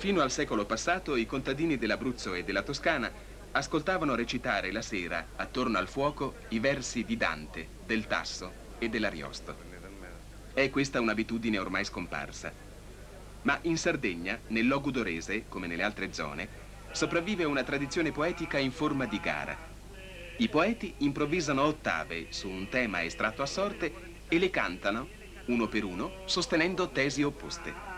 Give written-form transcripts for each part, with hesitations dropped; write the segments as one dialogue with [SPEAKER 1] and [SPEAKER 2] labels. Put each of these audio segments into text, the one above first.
[SPEAKER 1] Fino al secolo passato i contadini dell'Abruzzo e della Toscana ascoltavano recitare la sera, attorno al fuoco, i versi di Dante, del Tasso e dell'Ariosto. È questa un'abitudine ormai scomparsa. Ma in Sardegna, nel Logudorese, come nelle altre zone, sopravvive una tradizione poetica in forma di gara. I poeti improvvisano ottave su un tema estratto a sorte e le cantano, uno per uno, sostenendo tesi opposte.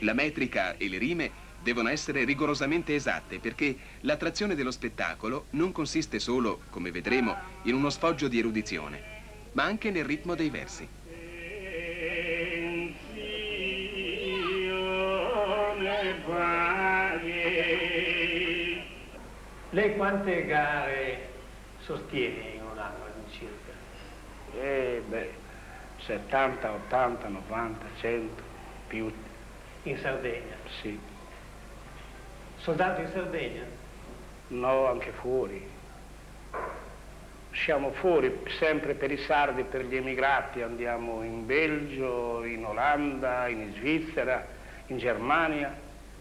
[SPEAKER 1] La metrica e le rime devono essere rigorosamente esatte perché l'attrazione dello spettacolo non consiste solo, come vedremo, in uno sfoggio di erudizione, ma anche nel ritmo dei versi.
[SPEAKER 2] Lei quante gare sostiene in un anno all'incirca?
[SPEAKER 3] 70, 80, 90, 100, più.
[SPEAKER 2] In Sardegna?
[SPEAKER 3] Sì.
[SPEAKER 2] Soltanto in Sardegna?
[SPEAKER 3] No, anche fuori. Siamo fuori, sempre per i sardi, per gli emigrati, andiamo in Belgio, in Olanda, in Svizzera, in Germania.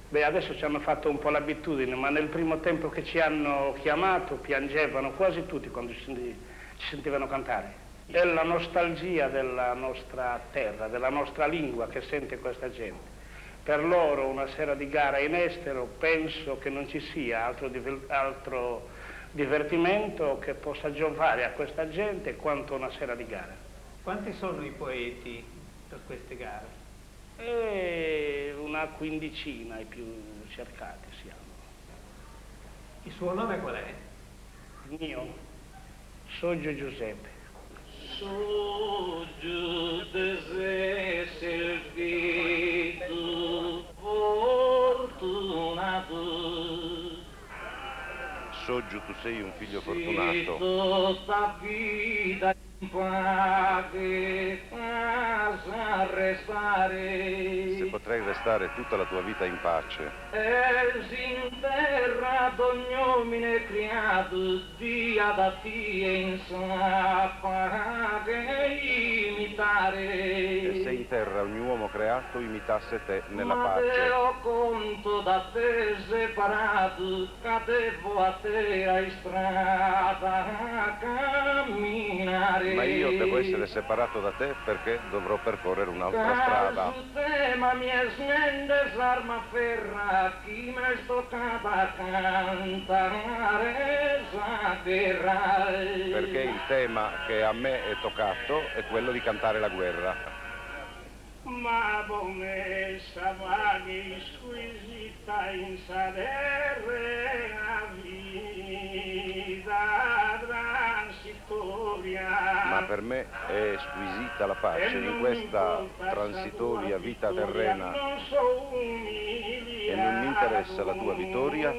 [SPEAKER 3] Beh, adesso ci hanno fatto un po' l'abitudine, ma nel primo tempo che ci hanno chiamato piangevano quasi tutti quando ci sentivano cantare. È la nostalgia della nostra terra, della nostra lingua che sente questa gente. Per loro una sera di gara in estero penso che non ci sia altro divertimento che possa giovare a questa gente quanto una sera di gara.
[SPEAKER 2] Quanti sono i poeti per queste gare?
[SPEAKER 3] Una quindicina i più cercati siamo.
[SPEAKER 2] Il suo nome qual è?
[SPEAKER 3] Il mio? Soggio Giuseppe.
[SPEAKER 4] Soggio Giuseppe servito fortunato.
[SPEAKER 5] Soggio, tu sei un figlio fortunato.
[SPEAKER 4] Tutta vita
[SPEAKER 5] Se potrei restare tutta la tua vita in pace.
[SPEAKER 4] In terra d'ognomine criato, dia da tie in sappa che imitare.
[SPEAKER 5] E se in terra ogni uomo creato imitasse te nella
[SPEAKER 4] Ma
[SPEAKER 5] pace.
[SPEAKER 4] te ho conto da te separato, cadevo a te ai strada a camminare.
[SPEAKER 5] Ma io devo essere separato da te perché dovrò percorrere un'altra strada.
[SPEAKER 4] Ma mi smende l'arma ferra, chi me stoccava cantare saperai.
[SPEAKER 5] Perché il tema che a me è toccato è quello di cantare la guerra.
[SPEAKER 3] Ma come savaghi squisita in sadere la vita transitoria.
[SPEAKER 5] Ma per me è squisita la pace in questa transitoria vita terrena. E non mi interessa la tua vittoria,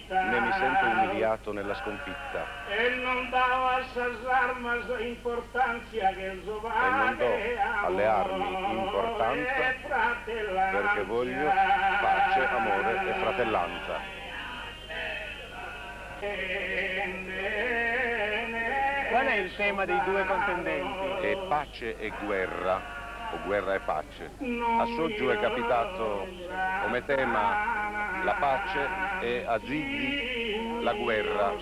[SPEAKER 5] né mi sento umiliato nella sconfitta.
[SPEAKER 3] E non do
[SPEAKER 5] alle armi importanza perché voglio pace, amore e fratellanza.
[SPEAKER 2] Qual è il tema dei due contendenti?
[SPEAKER 5] È pace e guerra, o guerra e pace. A Soggio è capitato come tema la pace e a Ziggy la guerra.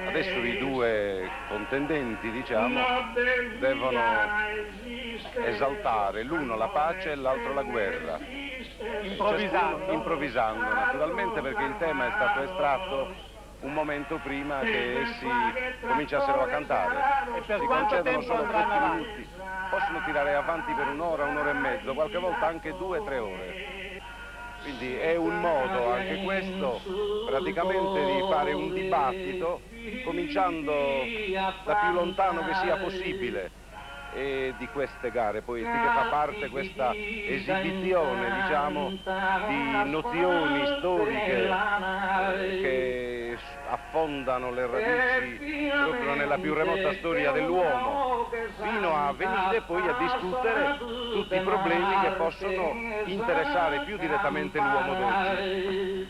[SPEAKER 5] Adesso i due contendenti, diciamo, devono esaltare l'uno la pace e l'altro la guerra. Improvvisando, naturalmente, perché il tema è stato estratto un momento prima che essi cominciassero a cantare. Si concedono solo 20 minuti, possono tirare avanti per un'ora, un'ora e mezzo, qualche volta anche 2 o 3 ore. Quindi è un modo anche questo praticamente di fare un dibattito cominciando da più lontano che sia possibile. E di queste gare poetiche fa parte questa esibizione, diciamo, di nozioni storiche che affondano le radici proprio nella più remota storia dell'uomo, fino a venire poi a discutere tutti i problemi che possono interessare più direttamente l'uomo d'oggi.